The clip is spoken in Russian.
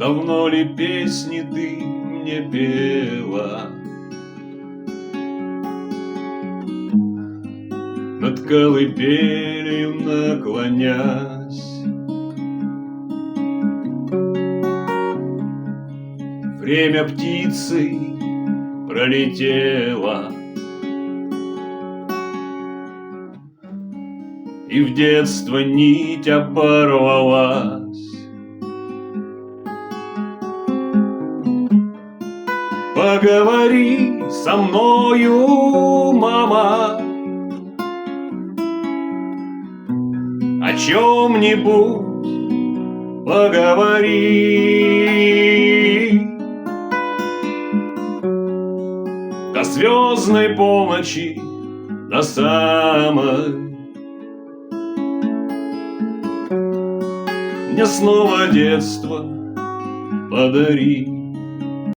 Давно ли песни ты мне пела? Над колыбелью наклонясь, время птицей пролетело, и в детство нить оборвалась. Поговори со мною, мама, о чем-нибудь поговори. До звездной полночи, до самой, мне снова детство подари.